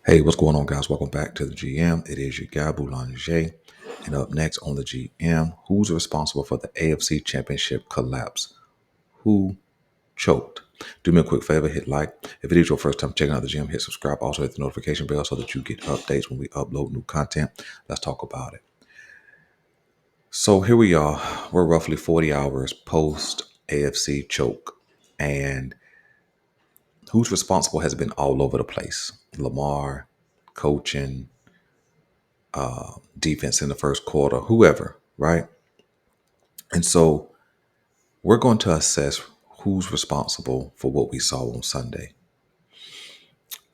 Hey, what's going on, guys? Welcome back to the GM. It is your guy, Boulanger. And up next on the GM, who's responsible for the AFC Championship collapse? Who choked? Do me a quick favor, hit like. If it is your first time checking out the GM, hit subscribe. Also hit the notification bell so that you get updates when we upload new content. Let's talk about it. So here we are. We're roughly 40 hours post AFC choke. And who's responsible has been all over the place. Lamar, coaching, defense in the first quarter, whoever, right? And so we're going to assess who's responsible for what we saw on Sunday.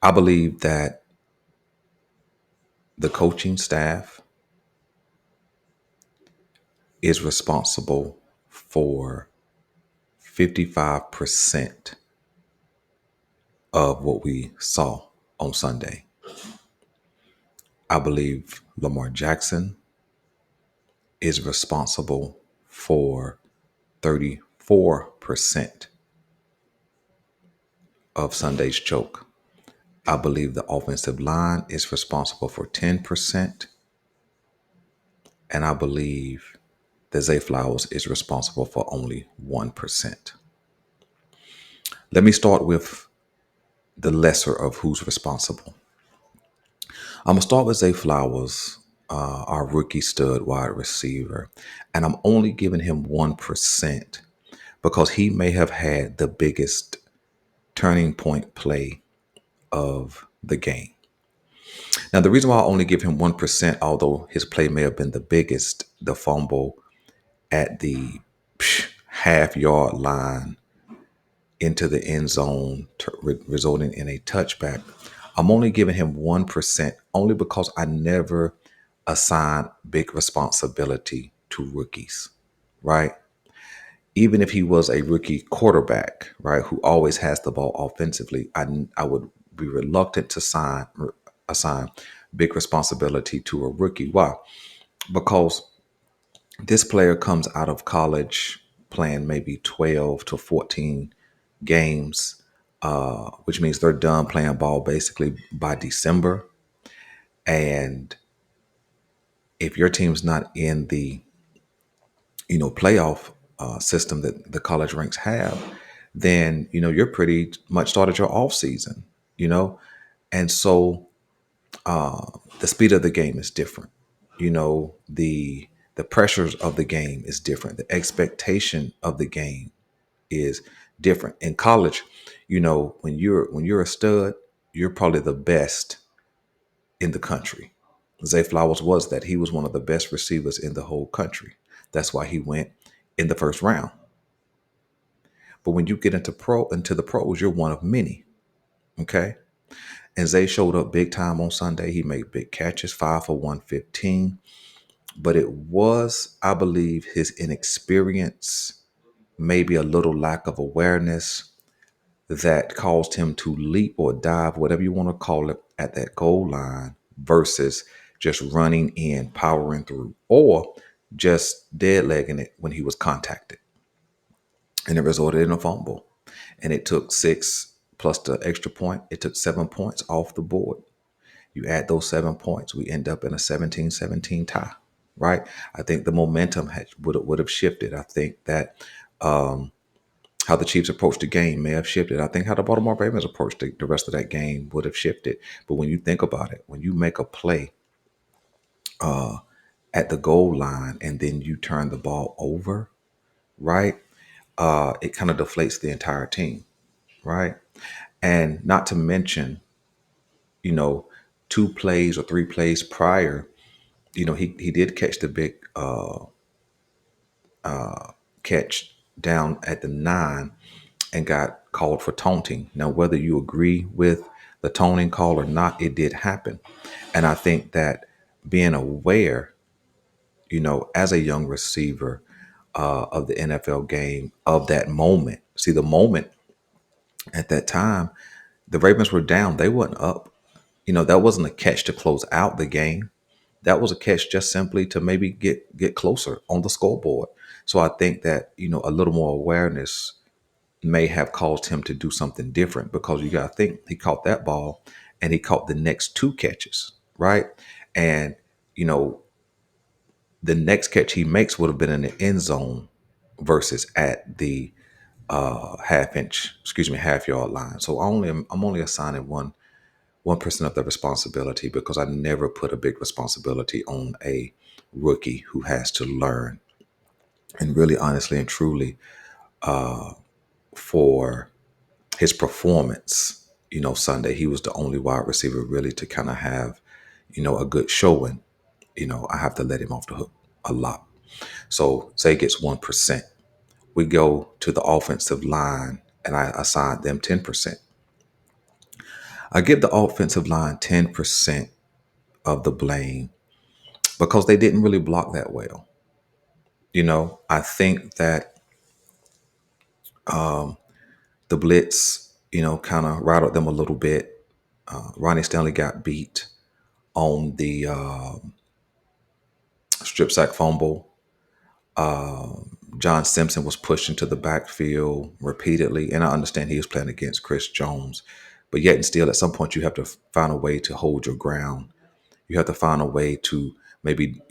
I believe that the coaching staff is responsible for 55% of what we saw on Sunday. I believe Lamar Jackson is responsible for 34% of Sunday's choke. I believe the offensive line is responsible for 10%. And I believe that Zay Flowers is responsible for only 1%. Let me start with the lesser of who's responsible. I'm going to start with Zay Flowers, our rookie stud wide receiver. And I'm only giving him 1% because he may have had the biggest turning point play of the game. Now, the reason why I only give him 1%, although his play may have been the biggest, the fumble at the half-yard line into the end zone, resulting in a touchback, I'm only giving him 1% only because I never assign big responsibility to rookies, right? Even if he was a rookie quarterback, right, who always has the ball offensively, I would be reluctant to assign big responsibility to a rookie. Why? Because this player comes out of college playing maybe 12 to 14 games, which means they're done playing ball basically by December. And if your team's not in the playoff system that the college ranks have, then you're pretty much started your off season, and so the speed of the game is different. The pressures of the game is different. The expectation of the game is different. In college, when you're a stud, you're probably the best in the country. Zay Flowers was that. He was one of the best receivers in the whole country. That's why he went in the first round. But when you get into the pros, you're one of many. Okay. And Zay showed up big time on Sunday. He made big catches, 5 for 115. But it was, I believe, his inexperience, maybe a little lack of awareness that caused him to leap or dive, whatever you want to call it, at that goal line versus just running in, powering through, or just dead legging it when he was contacted. And it resulted in a fumble. And it took 6 plus the extra point. It took 7 points off the board. You add those 7 points, we end up in a 17-17 tie, right? I think the momentum would have shifted. I think that how the Chiefs approached the game may have shifted. I think how the Baltimore Ravens approached the rest of that game would have shifted. But when you think about it, when you make a play at the goal line and then you turn the ball over, right? It kind of deflates the entire team, right? And not to mention, you know, 2 plays or 3 plays prior, he did catch the big catch down at the 9 and got called for taunting. Now, whether you agree with the taunting call or not, it did happen. And I think that being aware, as a young receiver of the NFL game, of that moment, see the moment at that time, the Ravens were down. They weren't up. That wasn't a catch to close out the game. That was a catch just simply to maybe get closer on the scoreboard. So I think that, a little more awareness may have caused him to do something different because you got to think he caught that ball and he caught the next two catches, right? And, you know, the next catch he makes would have been in the end zone versus at the half yard line. So I'm only assigning 1% of the responsibility because I never put a big responsibility on a rookie who has to learn. And really, honestly and truly, for his performance, Sunday, he was the only wide receiver really to kind of have, a good showing. I have to let him off the hook a lot. So Zay gets 1%. We go to the offensive line and I assign them 10%. I give the offensive line 10% of the blame because they didn't really block that well. I think that the blitz, kind of rattled them a little bit. Ronnie Stanley got beat on the strip sack fumble. John Simpson was pushed into the backfield repeatedly, and I understand he was playing against Chris Jones, but yet and still, at some point, you have to find a way to hold your ground. You have to find a way to maybe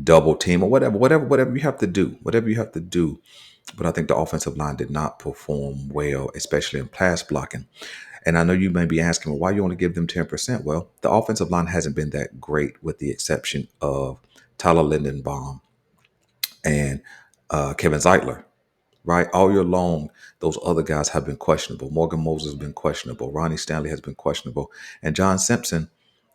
double team or whatever you have to do, whatever you have to do. But I think the offensive line did not perform well, especially in pass blocking. And I know you may be asking, well, why you only give them 10%? Well, the offensive line hasn't been that great, with the exception of Tyler Lindenbaum and Kevin Zeitler, right? All year long, those other guys have been questionable. Morgan Moses has been questionable. Ronnie Stanley has been questionable. And John Simpson,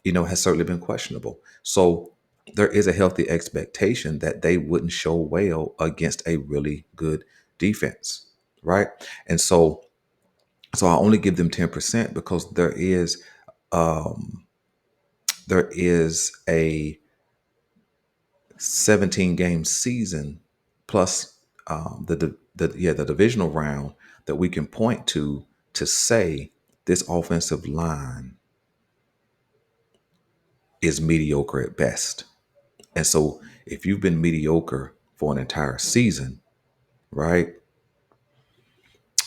has certainly been questionable. So there is a healthy expectation that they wouldn't show well against a really good defense, right? And so I only give them 10% because there is a 17 game season plus the divisional round that we can point to say this offensive line is mediocre at best. And so if you've been mediocre for an entire season, right,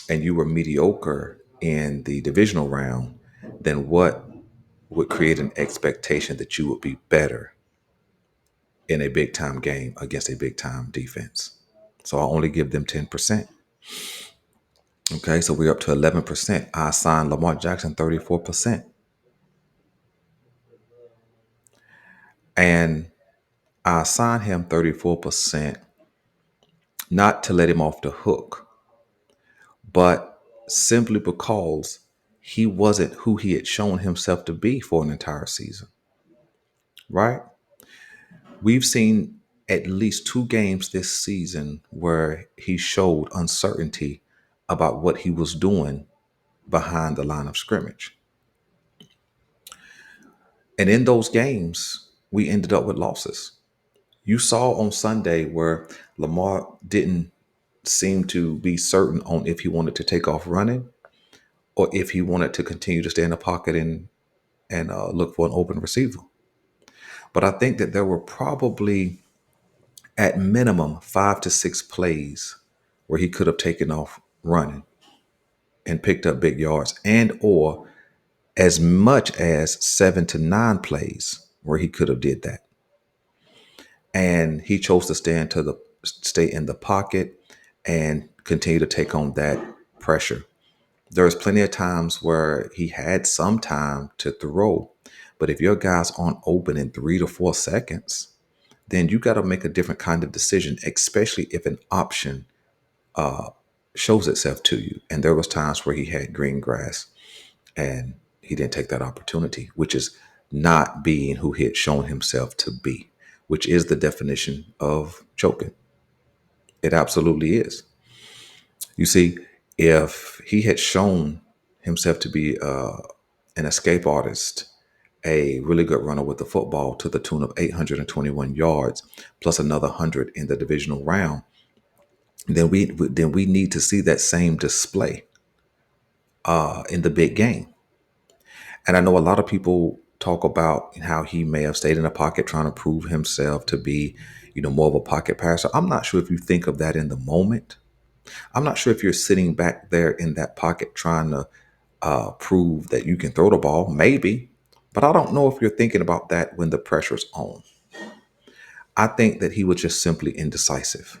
and you were mediocre in the divisional round, then what would create an expectation that you would be better in a big time game against a big time defense? So I only give them 10%. Okay, so we're up to 11%. I assigned Lamar Jackson 34%. And I assigned him 34% not to let him off the hook, but simply because he wasn't who he had shown himself to be for an entire season, right? We've seen at least two games this season where he showed uncertainty about what he was doing behind the line of scrimmage. And in those games, we ended up with losses. You saw on Sunday where Lamar didn't seem to be certain on if he wanted to take off running or if he wanted to continue to stay in the pocket and look for an open receiver. But I think that there were probably at minimum 5 to 6 plays where he could have taken off running and picked up big yards, and or as much as 7 to 9 plays where he could have did that. And he chose to stay in the pocket and continue to take on that pressure. There was plenty of times where he had some time to throw, but if your guys aren't open in 3 to 4 seconds, then you got to make a different kind of decision, especially if an option shows itself to you. And there was times where he had green grass and he didn't take that opportunity, which is not being who he had shown himself to be, which is the definition of choking. It absolutely is. You see, if he had shown himself to be an escape artist, a really good runner with the football to the tune of 821 yards, plus another 100 in the divisional round, then we need to see that same display in the big game. And I know a lot of people talk about how he may have stayed in the pocket trying to prove himself to be, more of a pocket passer. I'm not sure if you think of that in the moment. I'm not sure if you're sitting back there in that pocket trying to prove that you can throw the ball, maybe, but I don't know if you're thinking about that when the pressure's on. I think that he was just simply indecisive,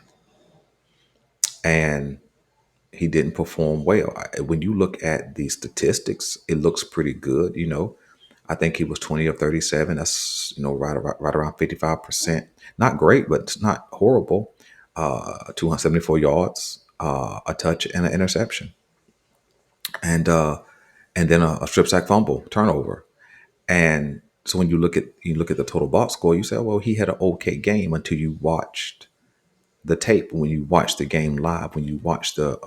and he didn't perform well. When you look at the statistics, it looks pretty good. I think he was 20 of 37. That's right around 55%. Not great, but it's not horrible. 274 yards, a touch, and an interception, and then a strip sack fumble turnover. And so when you look at the total box score, you say, well, he had an okay game until you watched the tape, when you watch the game live, when you watch the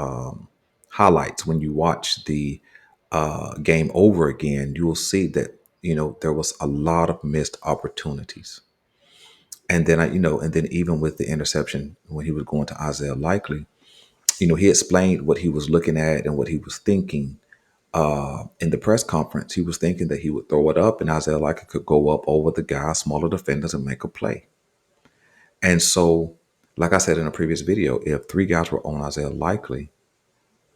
highlights, when you watch the game over again, you will see that there was a lot of missed opportunities. And then and then even with the interception when he was going to Isaiah Likely, he explained what he was looking at and what he was thinking. In the press conference, he was thinking that he would throw it up and Isaiah Likely could go up over the guy, smaller defenders, and make a play. And so, like I said in a previous video, if three guys were on Isaiah Likely,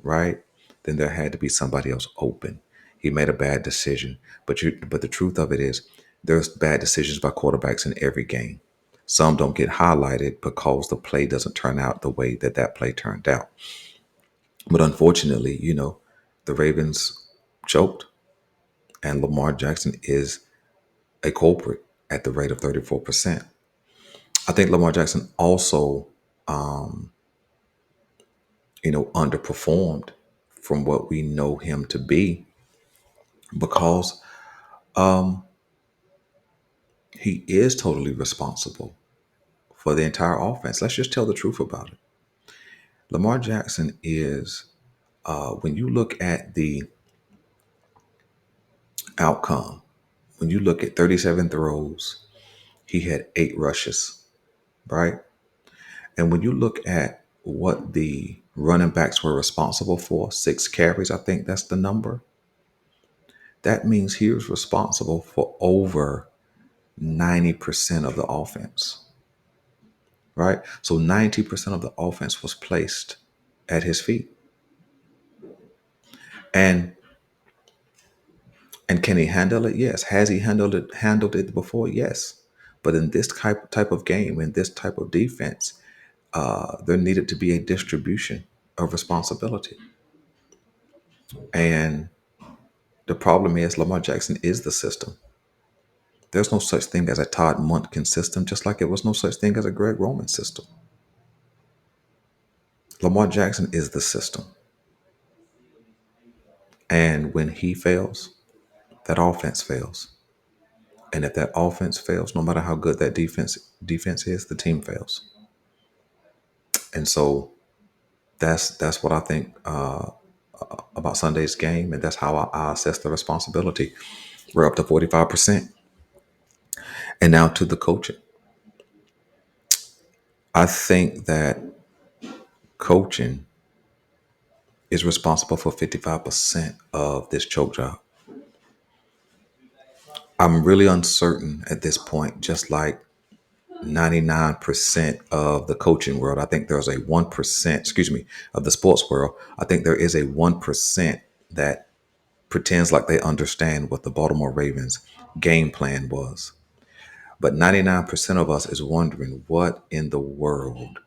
right, then there had to be somebody else open. He made a bad decision. But the truth of it is, there's bad decisions by quarterbacks in every game. Some don't get highlighted because the play doesn't turn out the way that play turned out. But unfortunately, the Ravens choked, and Lamar Jackson is a culprit at the rate of 34%. I think Lamar Jackson also underperformed from what we know him to be, because he is totally responsible for the entire offense. Let's just tell the truth about it. Lamar Jackson is, when you look at the outcome, when you look at 37 throws, he had 8 rushes, right? And when you look at what the running backs were responsible for, 6 carries, I think that's the number. That means he was responsible for over 90% of the offense, right? So 90% of the offense was placed at his feet. And can he handle it? Yes. Has he handled it before? Yes. But in this type of game, in this type of defense, there needed to be a distribution of responsibility. And the problem is Lamar Jackson is the system. There's no such thing as a Todd Monken system, just like it was no such thing as a Greg Roman system. Lamar Jackson is the system. And when he fails, that offense fails. And if that offense fails, no matter how good that defense is, the team fails. And so that's what I think about Sunday's game, and that's how I assess the responsibility. We're up to 45%. And now to the coaching. I think that coaching is responsible for 55% of this choke job. I'm really uncertain at this point, just like 99% of the coaching world. I think there's a 1%, of the sports world. I think there is a 1% that pretends like they understand what the Baltimore Ravens game plan was. But 99% of us is wondering, what in the world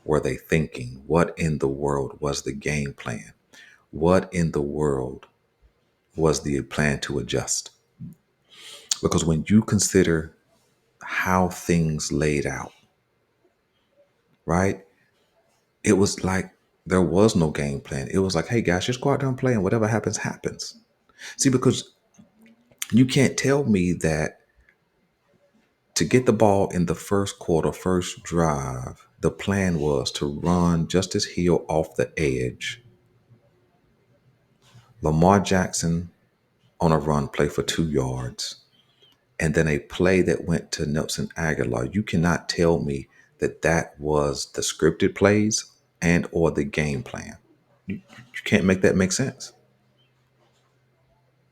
were they thinking? What in the world was the game plan? What in the world was the plan to adjust? Because when you consider how things laid out, right? It was like there was no game plan. It was like, hey guys, just go out there and play, and whatever happens, happens. See, because you can't tell me that to get the ball in the first quarter, first drive, the plan was to run Justice Hill off the edge, Lamar Jackson on a run play for 2 yards, and then a play that went to Nelson Aguilar. You cannot tell me that was the scripted plays and or the game plan. You can't make that make sense.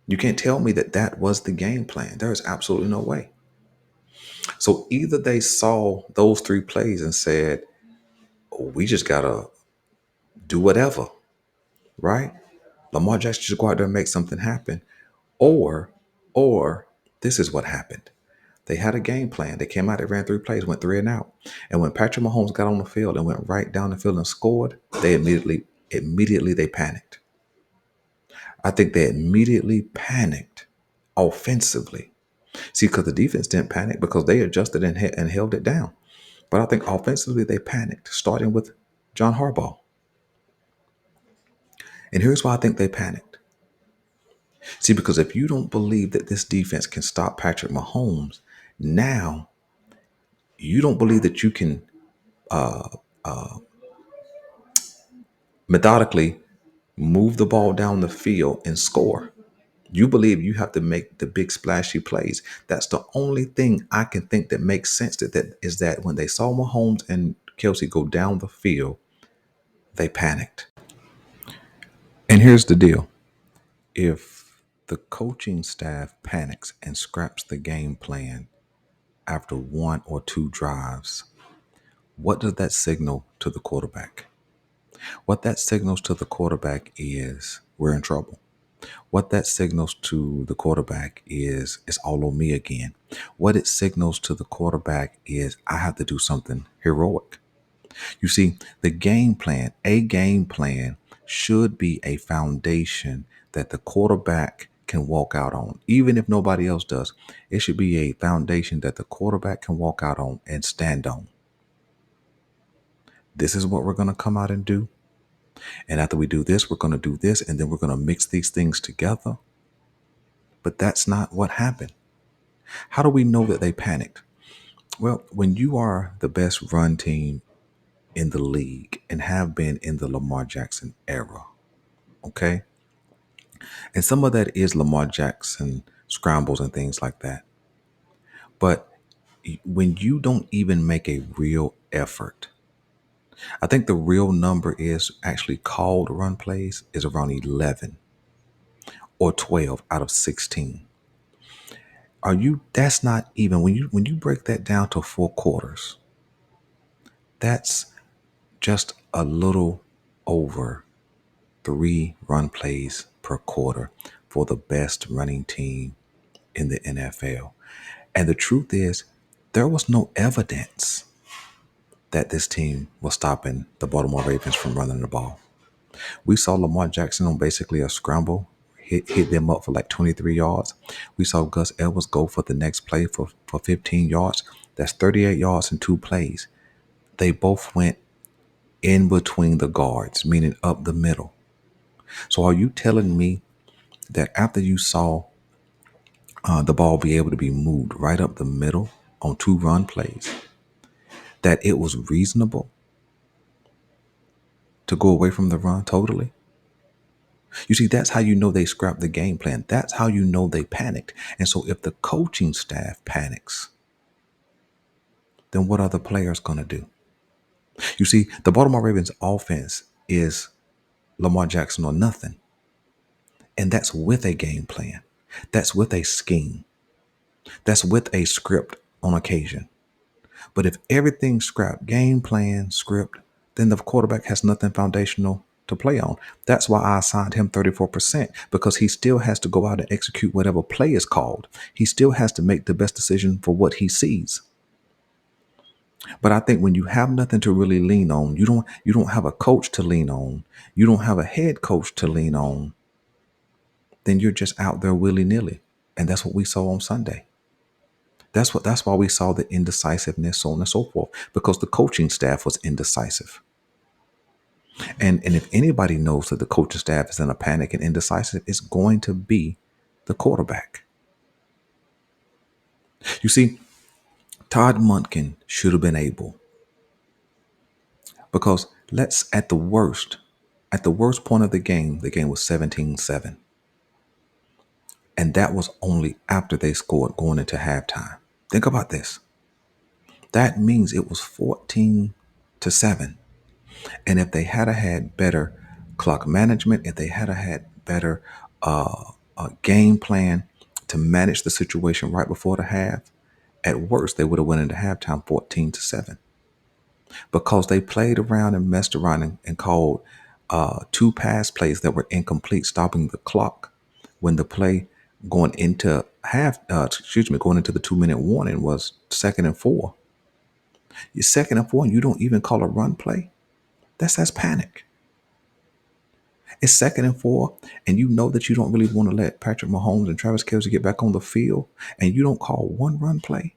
You can't tell me that was the game plan. There is absolutely no way. So either they saw those 3 plays and said, oh, we just got to do whatever, right? Lamar Jackson should go out there and make something happen. Or, or this is what happened. They had a game plan. They came out, they ran three plays, went three and out. And when Patrick Mahomes got on the field and went right down the field and scored, they immediately they panicked. I think they immediately panicked offensively. See, because the defense didn't panic because they adjusted and held it down. But I think offensively they panicked, starting with John Harbaugh. And here's why I think they panicked. See, because if you don't believe that this defense can stop Patrick Mahomes, now you don't believe that you can methodically move the ball down the field and score. You believe you have to make the big splashy plays. That's the only thing I can think that makes sense. That is that when they saw Mahomes and Kelsey go down the field, they panicked. And here's the deal. If the coaching staff panics and scraps the game plan after one or two drives, what does that signal to the quarterback? What that signals to the quarterback is we're in trouble. What that signals to the quarterback is it's all on me again. What it signals to the quarterback is I have to do something heroic. You see, a game plan should be a foundation that the quarterback can walk out on. Even if nobody else does, it should be a foundation that the quarterback can walk out on and stand on. This is what we're going to come out and do. And after we do this, we're going to do this, and then we're going to mix these things together. But that's not what happened. How do we know that they panicked? Well, when you are the best run team in the league and have been in the Lamar Jackson era, okay? And some of that is Lamar Jackson scrambles and things like that. But when you don't even make a real effort, I think the real number is actually called run plays is around 11 or 12 out of 16. That's not even when you break that down to four quarters, that's just a little over 3 run plays per quarter for the best running team in the NFL. And the truth is, there was no evidence that this team was stopping the Baltimore Ravens from running the ball. We saw Lamar Jackson on basically a scramble, hit them up for like 23 yards. We saw Gus Edwards go for the next play for 15 yards. That's 38 yards in 2 plays. They both went in between the guards, meaning up the middle. So are you telling me that after you saw the ball be able to be moved right up the middle on 2 run plays, that it was reasonable to go away from the run totally? You see, that's how you know they scrapped the game plan. That's how you know they panicked. And so if the coaching staff panics, then what are the players going to do? You see, the Baltimore Ravens offense is Lamar Jackson or nothing. And that's with a game plan. That's with a scheme. That's with a script on occasion. But if everything's scrapped, game plan, script, then the quarterback has nothing foundational to play on. That's why I assigned him 34%, because he still has to go out and execute whatever play is called. He still has to make the best decision for what he sees. But I think when you have nothing to really lean on, you don't have a coach to lean on, you don't have a head coach to lean on, then you're just out there willy-nilly. And that's what we saw on Sunday. That's why we saw the indecisiveness, so on and so forth, because the coaching staff was indecisive. And if anybody knows that the coaching staff is in a panic and indecisive, it's going to be the quarterback. You see, Todd Monken should have been able, because at the worst point of the game was 17-7. And that was only after they scored going into halftime. Think about this. That means it was 14-7. And if they had had better clock management, if they had had better game plan to manage the situation right before the half, at worst they would have went into halftime 14-7, because they played around and messed around and called two pass plays that were incomplete, stopping the clock when the play going into going into the 2 minute warning was 2nd and 4. You're 2nd and 4 and you don't even call a run play. That's panic. It's 2nd and 4, and you know that you don't really want to let Patrick Mahomes and Travis Kelce get back on the field, and you don't call one run play.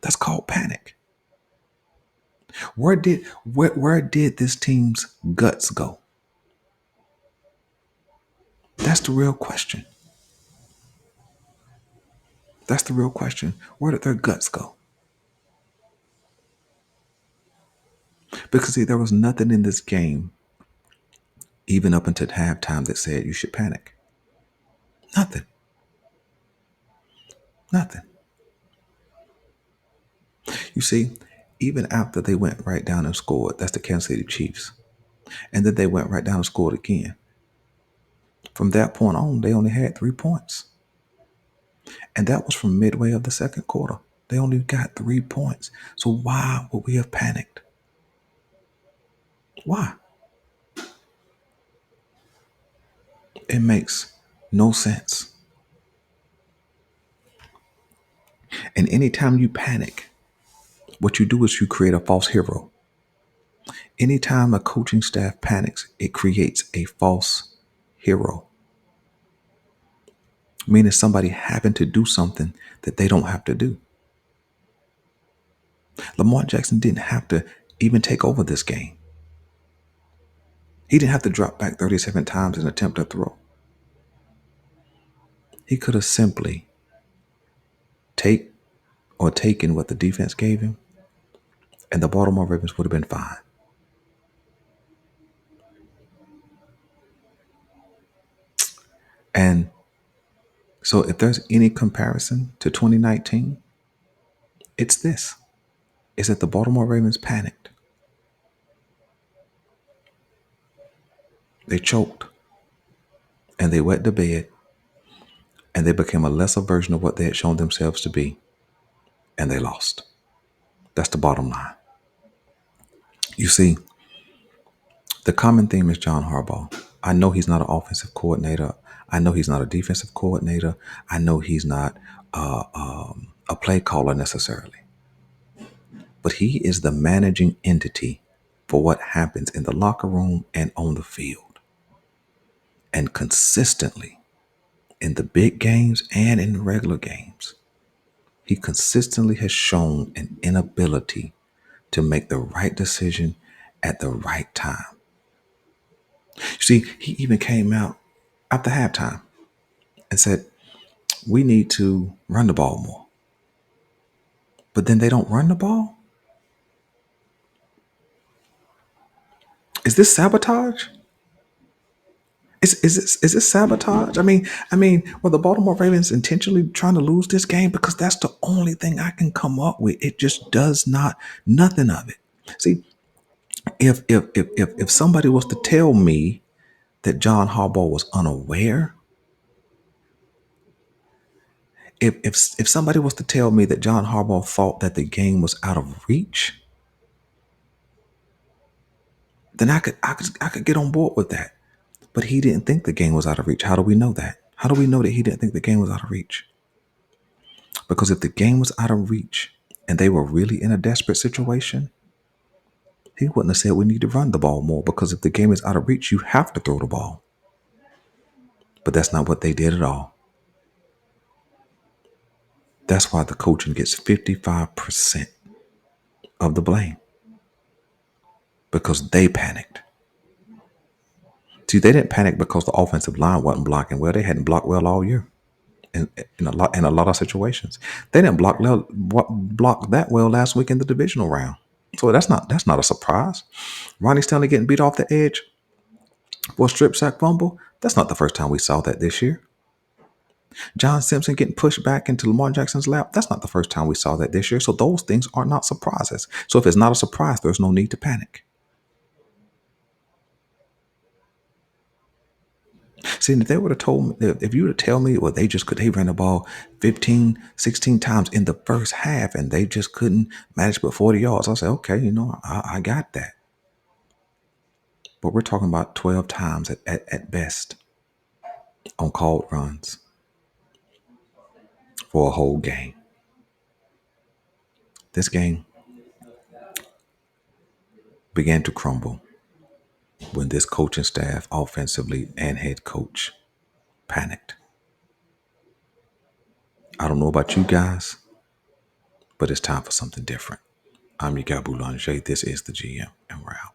That's called panic. Where did this team's guts go? That's the real question. That's the real question. Where did their guts go? Because see, there was nothing in this game, even up until halftime, that said you should panic. Nothing. Nothing. You see, even after they went right down and scored, that's the Kansas City Chiefs. And then they went right down and scored again. From that point on, they only had 3 points. And that was from midway of the second quarter. They only got 3 points. So why would we have panicked? Why? It makes no sense. And anytime you panic, what you do is you create a false hero. Anytime a coaching staff panics, it creates a false hero, meaning somebody having to do something that they don't have to do. Lamar Jackson didn't have to even take over this game. He didn't have to drop back 37 times and attempt to throw. He could have simply taken what the defense gave him, and the Baltimore Ravens would have been fine. And so if there's any comparison to 2019, it's this. Is that the Baltimore Ravens panicked. They choked and they wet the bed and they became a lesser version of what they had shown themselves to be, and they lost. That's the bottom line. You see, the common theme is John Harbaugh. I know he's not an offensive coordinator. I know he's not a defensive coordinator. I know he's not a play caller necessarily. But he is the managing entity for what happens in the locker room and on the field. And consistently, in the big games and in the regular games, he consistently has shown an inability to make the right decision at the right time. You see, he even came out after halftime and said, we need to run the ball more. But then they don't run the ball? Is this sabotage? Is this sabotage? Were the Baltimore Ravens intentionally trying to lose this game? Because that's the only thing I can come up with. It just does not, nothing of it. See, if somebody was to tell me that John Harbaugh was unaware, if somebody was to tell me that John Harbaugh thought that the game was out of reach, then I could get on board with that. But he didn't think the game was out of reach. How do we know that? How do we know that he didn't think the game was out of reach? Because if the game was out of reach and they were really in a desperate situation, he wouldn't have said we need to run the ball more, because if the game is out of reach, you have to throw the ball. But that's not what they did at all. That's why the coaching gets 55% of the blame, because they panicked. See, they didn't panic because the offensive line wasn't blocking well. They hadn't blocked well all year in a lot of situations. They didn't block that well last week in the divisional round. So that's not a surprise. Ronnie Stanley getting beat off the edge for a strip sack fumble. That's not the first time we saw that this year. John Simpson getting pushed back into Lamar Jackson's lap. That's not the first time we saw that this year. So those things are not surprises. So if it's not a surprise, there's no need to panic. See, if they would have told me, if you would tell me, well, they ran the ball 15, 16 times in the first half and they just couldn't manage but 40 yards. I say, okay, I got that. But we're talking about 12 times at best on called runs for a whole game. This game began to crumble when this coaching staff, offensively and head coach, panicked. I don't know about you guys, but it's time for something different. I'm your guy Boulanger. This is the GM, and we're out.